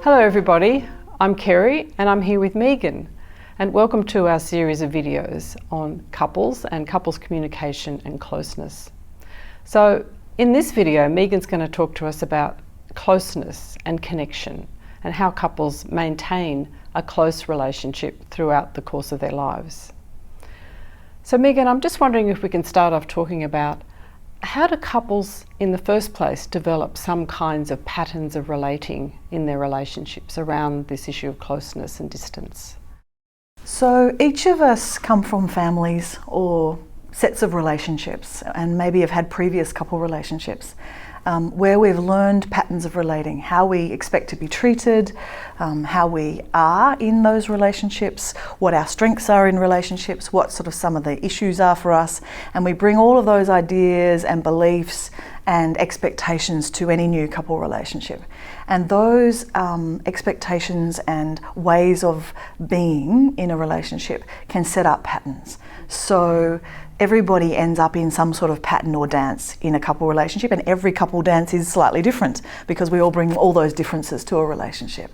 Hello everybody, I'm Kerry and I'm here with Megan, and welcome to our series of videos on couples and couples communication and closeness. So in this video, Megan's going to talk to us about closeness and connection and how couples maintain a close relationship throughout the course of their lives. So Megan, I'm just wondering if we can start off talking about how do couples in the first place develop some kinds of patterns of relating in their relationships around this issue of closeness and distance? So each of us come from families or sets of relationships and maybe have had previous couple relationships where we've learned patterns of relating, how we expect to be treated, how we are in those relationships, what our strengths are in relationships, what sort of some of the issues are for us, and we bring all of those ideas and beliefs and expectations to any new couple relationship. And those expectations and ways of being in a relationship can set up patterns. So everybody ends up in some sort of pattern or dance in a couple relationship, and every couple dance is slightly different because we all bring all those differences to a relationship.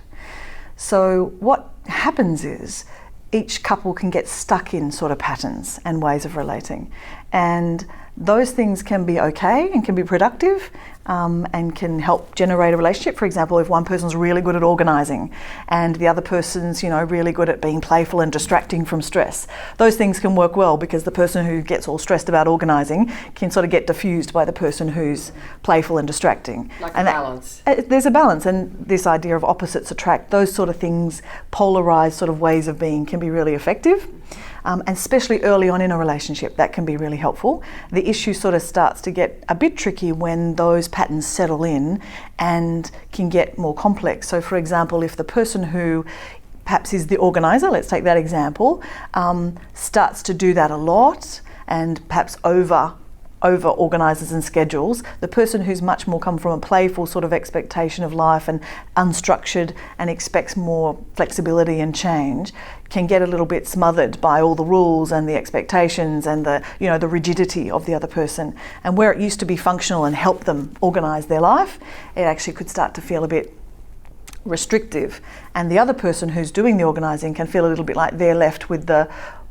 So what happens is each couple can get stuck in sort of patterns and ways of relating, and those things can be okay and can be productive and can help generate a relationship. For example, if one person's really good at organising and the other person's, really good at being playful and distracting from stress, those things can work well because the person who gets all stressed about organising can sort of get diffused by the person who's playful and distracting. Like a balance. There's a balance, and this idea of opposites attract, those sort of things, polarised sort of ways of being can be really effective. And especially early on in a relationship, that can be really helpful. The issue sort of starts to get a bit tricky when those patterns settle in and can get more complex. So for example, if the person who perhaps is the organiser, let's take that example, starts to do that a lot and perhaps over organises and schedules, the person who's much more come from a playful sort of expectation of life and unstructured and expects more flexibility and change can get a little bit smothered by all the rules and the expectations and the rigidity of the other person. And where it used to be functional and help them organise their life, it actually could start to feel a bit restrictive. And the other person who's doing the organising can feel a little bit like they're left with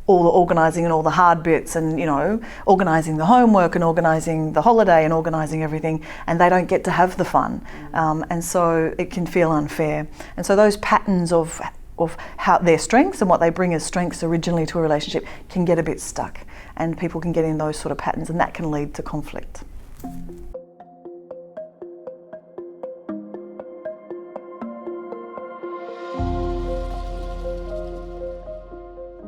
all the organising and all the hard bits and, organising the homework and organising the holiday and organising everything, and they don't get to have the fun. And so it can feel unfair. And so those patterns of how their strengths and what they bring as strengths originally to a relationship can get a bit stuck, and people can get in those sort of patterns, and that can lead to conflict.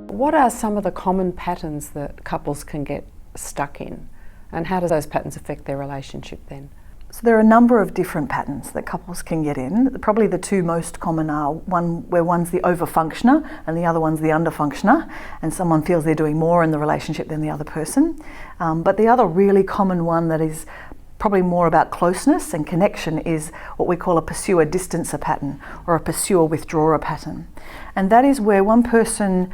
What are some of the common patterns that couples can get stuck in, and how do those patterns affect their relationship then? So there are a number of different patterns that couples can get in. Probably the two most common are one where one's the over-functioner and the other one's the under-functioner, and someone feels they're doing more in the relationship than the other person. But the other really common one that is probably more about closeness and connection is what we call a pursuer-distancer pattern or a pursuer-withdrawer pattern. And that is where one person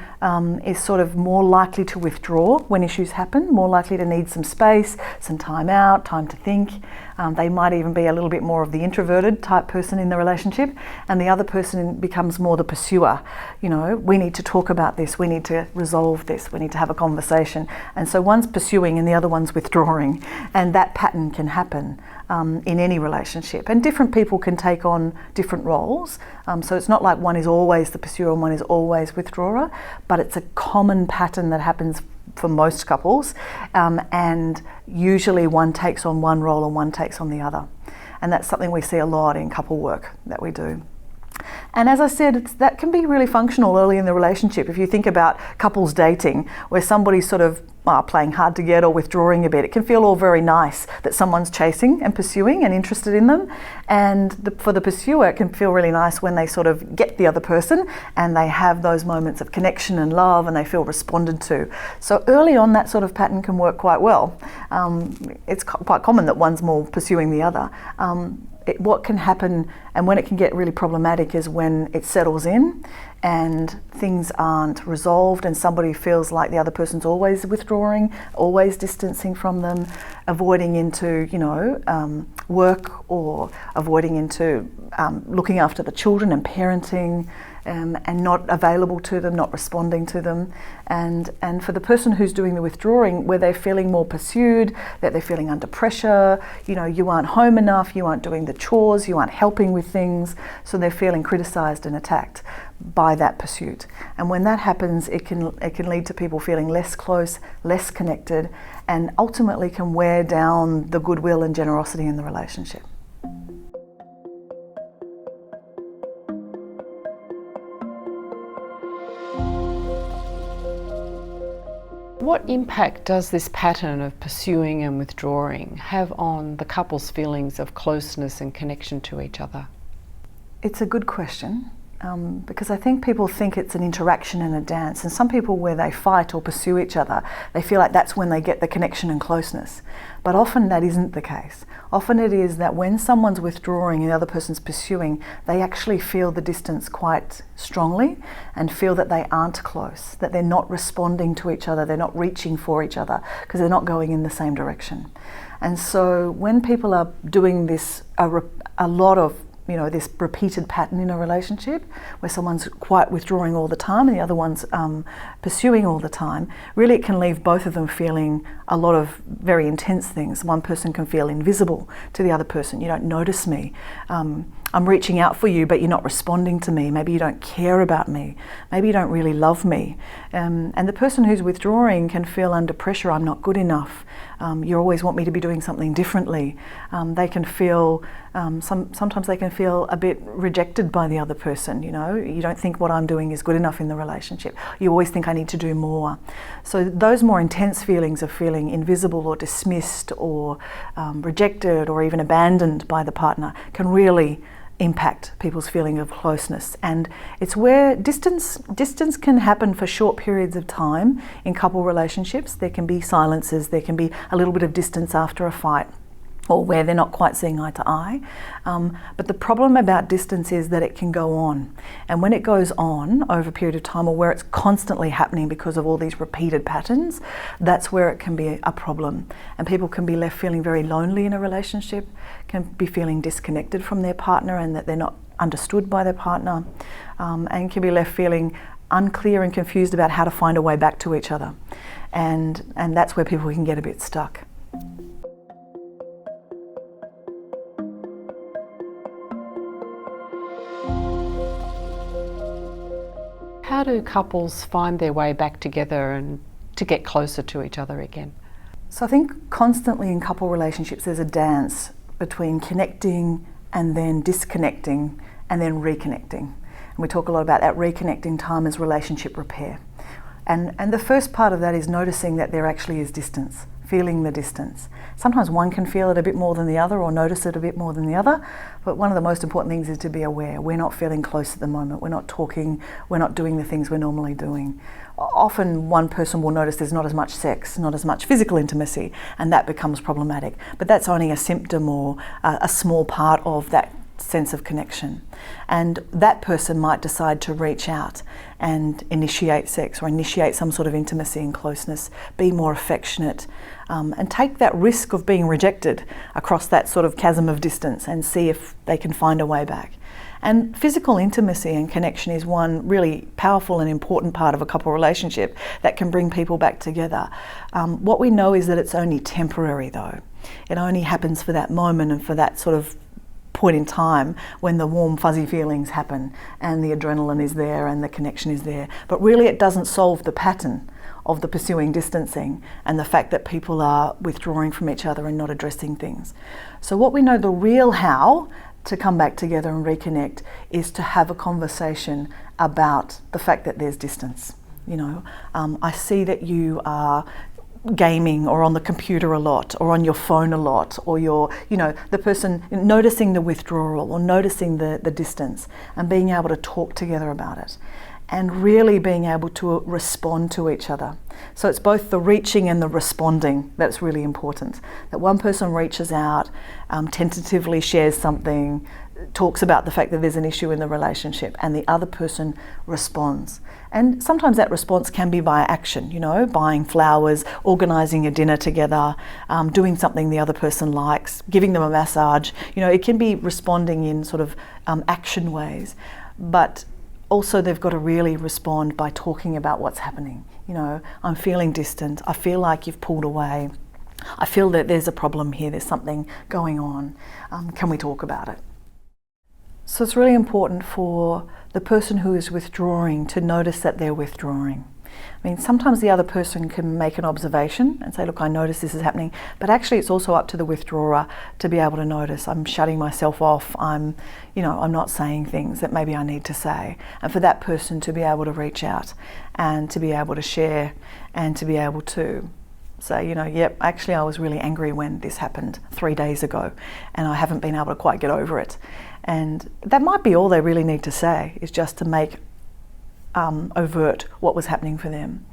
is sort of more likely to withdraw when issues happen, more likely to need some space, some time out, time to think. They might even be a little bit more of the introverted type person in the relationship, and the other person becomes more the pursuer. We need to talk about this, we need to resolve this, we need to have a conversation. And so one's pursuing and the other one's withdrawing, and that pattern can happen in any relationship. And different people can take on different roles. So it's not like one is always the pursuer and one is always withdrawer, but it's a common pattern that happens for most couples, and usually one takes on one role and one takes on the other. And that's something we see a lot in couple work that we do. And as I said, that can be really functional early in the relationship. If you think about couples dating, where somebody's sort of playing hard to get or withdrawing a bit, it can feel all very nice that someone's chasing and pursuing and interested in them. And for the pursuer, it can feel really nice when they sort of get the other person and they have those moments of connection and love and they feel responded to. So early on, that sort of pattern can work quite well. It's quite common that one's more pursuing the other. what can happen and when it can get really problematic is when it settles in and things aren't resolved and somebody feels like the other person's always withdrawing, always distancing from them, avoiding into, work, or avoiding into looking after the children and parenting, and not available to them, not responding to them. And for the person who's doing the withdrawing, where they're feeling more pursued, that they're feeling under pressure, you aren't home enough, you aren't doing the chores, you aren't helping with things, so they're feeling criticised and attacked by that pursuit. And when that happens, it can lead to people feeling less close, less connected, and ultimately can wear down the goodwill and generosity in the relationship. What impact does this pattern of pursuing and withdrawing have on the couple's feelings of closeness and connection to each other? It's a good question, because I think people think it's an interaction and a dance, and some people, where they fight or pursue each other, they feel like that's when they get the connection and closeness. But often that isn't the case. Often it is that when someone's withdrawing and the other person's pursuing, they actually feel the distance quite strongly and feel that they aren't close, that they're not responding to each other, they're not reaching for each other because they're not going in the same direction. And so when people are doing this a lot of this repeated pattern in a relationship where someone's quite withdrawing all the time and the other one's pursuing all the time, really it can leave both of them feeling a lot of very intense things. One person can feel invisible to the other person. You don't notice me. I'm reaching out for you, but you're not responding to me. Maybe you don't care about me. Maybe you don't really love me. And the person who's withdrawing can feel under pressure. I'm not good enough. You always want me to be doing something differently. They can feel, sometimes they can feel a bit rejected by the other person. You don't think what I'm doing is good enough in the relationship. You always think I need to do more. So those more intense feelings of feeling invisible or dismissed or rejected or even abandoned by the partner can really impact people's feeling of closeness. And it's where distance can happen for short periods of time in couple relationships. There can be silences, there can be a little bit of distance after a fight, or where they're not quite seeing eye to eye. But the problem about distance is that it can go on. And when it goes on over a period of time, or where it's constantly happening because of all these repeated patterns, that's where it can be a problem. And people can be left feeling very lonely in a relationship, can be feeling disconnected from their partner and that they're not understood by their partner, and can be left feeling unclear and confused about how to find a way back to each other. And that's where people can get a bit stuck. How do couples find their way back together and to get closer to each other again? So I think constantly in couple relationships there's a dance between connecting and then disconnecting and then reconnecting. And we talk a lot about that reconnecting time as relationship repair. And the first part of that is noticing that there actually is distance, feeling the distance. Sometimes one can feel it a bit more than the other or notice it a bit more than the other, but one of the most important things is to be aware. We're not feeling close at the moment, we're not talking, we're not doing the things we're normally doing. Often one person will notice there's not as much sex, not as much physical intimacy, and that becomes problematic. But that's only a symptom or a small part of that sense of connection. And that person might decide to reach out and initiate sex or initiate some sort of intimacy and closeness, be more affectionate, and take that risk of being rejected across that sort of chasm of distance and see if they can find a way back. And physical intimacy and connection is one really powerful and important part of a couple relationship that can bring people back together. What we know is that it's only temporary though. It only happens for that moment and for that sort of point in time when the warm fuzzy feelings happen and the adrenaline is there and the connection is there. But really it doesn't solve the pattern of the pursuing distancing and the fact that people are withdrawing from each other and not addressing things. So what we know, the real how to come back together and reconnect, is to have a conversation about the fact that there's distance. I see that you are gaming or on the computer a lot or on your phone a lot, or you're, the person noticing the withdrawal or noticing the distance and being able to talk together about it. and really being able to respond to each other. So it's both the reaching and the responding that's really important. That one person reaches out, tentatively shares something, talks about the fact that there's an issue in the relationship, and the other person responds. And sometimes that response can be by action, you know, buying flowers, organising a dinner together, doing something the other person likes, giving them a massage. You know, it can be responding in sort of action ways. But also they've got to really respond by talking about what's happening. You know, I'm feeling distant. I feel like you've pulled away. I feel that there's a problem here. There's something going on. Can we talk about it? So it's really important for the person who is withdrawing to notice that they're withdrawing. I mean, sometimes the other person can make an observation and say, look, I notice this is happening, but actually it's also up to the withdrawer to be able to notice, I'm shutting myself off, I'm not saying things that maybe I need to say. And for that person to be able to reach out and to be able to share and to be able to say, yep, actually I was really angry when this happened 3 days ago and I haven't been able to quite get over it. And that might be all they really need to say, is just to make overt what was happening for them.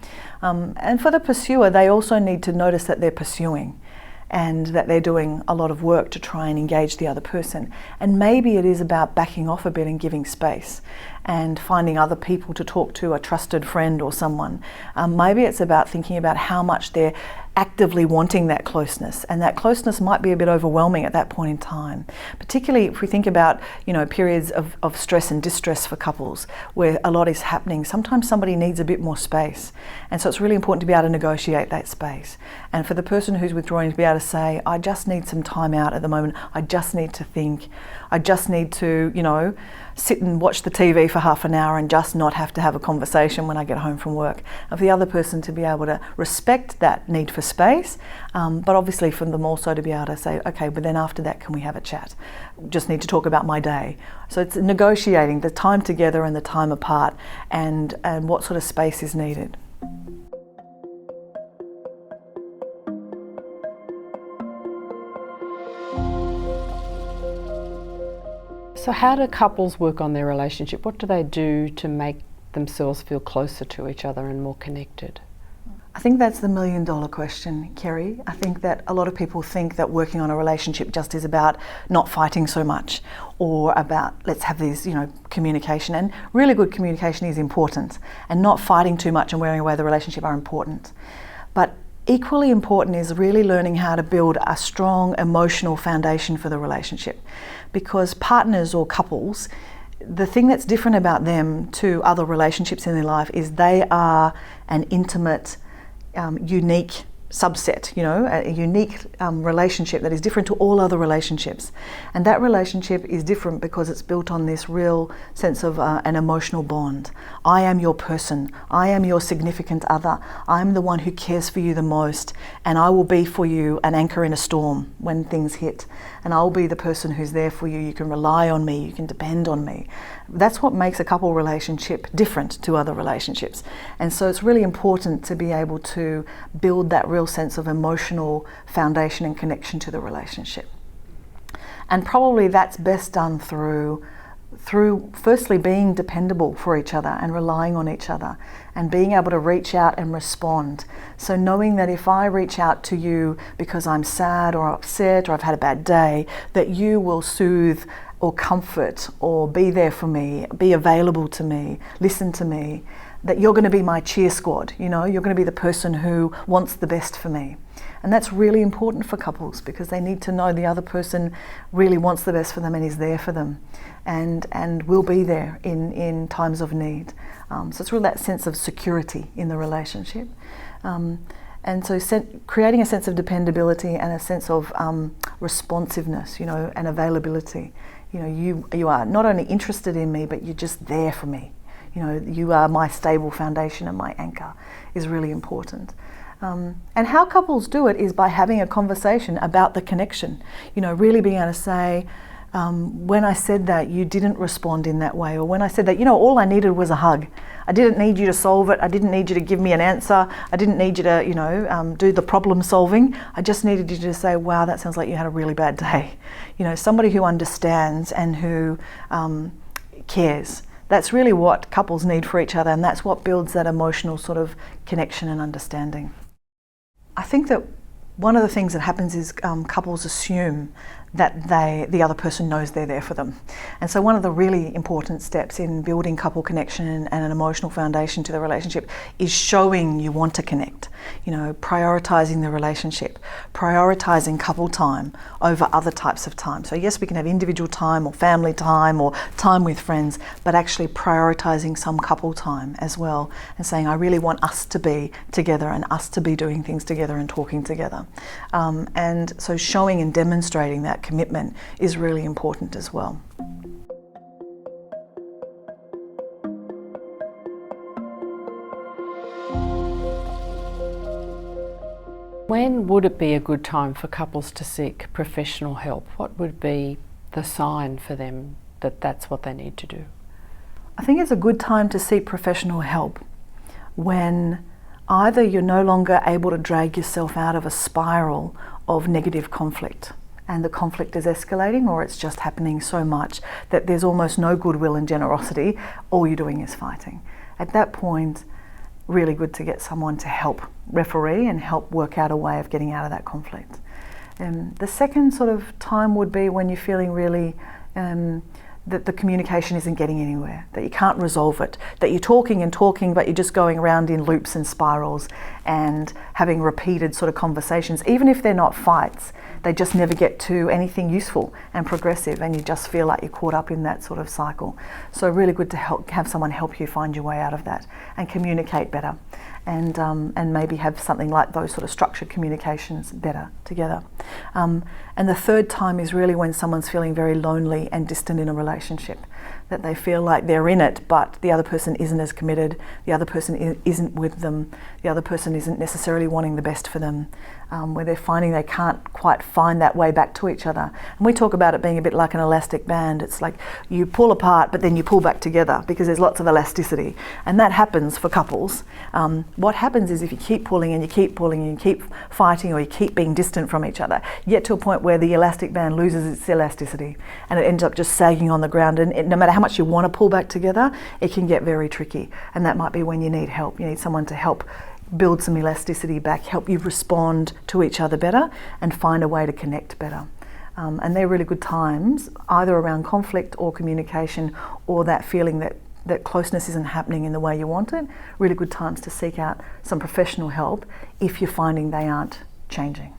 And for the pursuer, they also need to notice that they're pursuing and that they're doing a lot of work to try and engage the other person. And maybe it is about backing off a bit and giving space and finding other people to talk to, a trusted friend or someone. Maybe it's about thinking about how much they're actively wanting that closeness, and that closeness might be a bit overwhelming at that point in time, particularly if we think about periods of stress and distress for couples where a lot is happening. Sometimes somebody needs a bit more space, and so it's really important to be able to negotiate that space. And for the person who's withdrawing to be able to say, I just need some time out at the moment, I just need to think, I just need to sit and watch the TV for half an hour and just not have to have a conversation when I get home from work. And for the other person to be able to respect that need for space, but obviously for them also to be able to say, okay, but then after that, can we have a chat? Just need to talk about my day. So it's negotiating the time together and the time apart, and what sort of space is needed. So how do couples work on their relationship? What do they do to make themselves feel closer to each other and more connected? I think that's the million-dollar question, Kerry. I think that a lot of people think that working on a relationship just is about not fighting so much, or about let's have this, communication. And really good communication is important, and not fighting too much and wearing away the relationship are important. But equally important is really learning how to build a strong emotional foundation for the relationship. Because partners or couples, the thing that's different about them to other relationships in their life is they are an intimate, unique subset, a unique relationship that is different to all other relationships. And that relationship is different because it's built on this real sense of an emotional bond. I am your person. I am your significant other. I'm the one who cares for you the most, and I will be for you an anchor in a storm when things hit. And I'll be the person who's there for you. You can rely on me. You can depend on me. That's what makes a couple relationship different to other relationships. And so it's really important to be able to build that real sense of emotional foundation and connection to the relationship. And probably that's best done through firstly being dependable for each other and relying on each other and being able to reach out and respond. So knowing that if I reach out to you because I'm sad or upset or I've had a bad day, that you will soothe or comfort or be there for me, be available to me, listen to me, that you're going to be my cheer squad, you're going to be the person who wants the best for me. And that's really important for couples because they need to know the other person really wants the best for them and is there for them and will be there in times of need. So it's really that sense of security in the relationship. And so creating a sense of dependability and a sense of responsiveness, and availability. You are not only interested in me, but you're just there for me. You are my stable foundation and my anchor is really important. And how couples do it is by having a conversation about the connection. Really being able to say, when I said that, you didn't respond in that way. Or when I said that, all I needed was a hug. I didn't need you to solve it. I didn't need you to give me an answer. I didn't need you to, do the problem solving. I just needed you to say, wow, that sounds like you had a really bad day. Somebody who understands and who cares. That's really what couples need for each other, and that's what builds that emotional sort of connection and understanding. I think that one of the things that happens is couples assume that the other person knows they're there for them. And so one of the really important steps in building couple connection and an emotional foundation to the relationship is showing you want to connect. Prioritizing the relationship, prioritizing couple time over other types of time. So yes, we can have individual time or family time or time with friends, but actually prioritizing some couple time as well, and saying, I really want us to be together and us to be doing things together and talking together. And so showing and demonstrating that commitment is really important as well. When would it be a good time for couples to seek professional help? What would be the sign for them that that's what they need to do? I think it's a good time to seek professional help when either you're no longer able to drag yourself out of a spiral of negative conflict, and the conflict is escalating, or it's just happening so much that there's almost no goodwill and generosity. All you're doing is fighting. At that point, really good to get someone to help referee and help work out a way of getting out of that conflict. The second sort of time would be when you're feeling really that the communication isn't getting anywhere, that you can't resolve it, that you're talking and talking but you're just going around in loops and spirals and having repeated sort of conversations. Even if they're not fights, they just never get to anything useful and progressive, and you just feel like you're caught up in that sort of cycle. So really good to have someone help you find your way out of that and communicate better, and maybe have something like those sort of structured communications better together. And the third time is really when someone's feeling very lonely and distant in a relationship, that they feel like they're in it but the other person isn't as committed, the other person isn't with them, the other person isn't necessarily wanting the best for them, where they're finding they can't quite find that way back to each other. And we talk about it being a bit like an elastic band. It's like you pull apart but then you pull back together because there's lots of elasticity, and that happens for couples. What happens is if you keep pulling and you keep pulling and you keep fighting, or you keep being distant from each other, you get to a point where the elastic band loses its elasticity and it ends up just sagging on the ground, and no matter how much you want to pull back together, it can get very tricky. And that might be when you need help. You need someone to help build some elasticity back, help you respond to each other better and find a way to connect better. And they're really good times, either around conflict or communication, or that feeling that closeness isn't happening in the way you want it. Really good times to seek out some professional help if you're finding they aren't changing.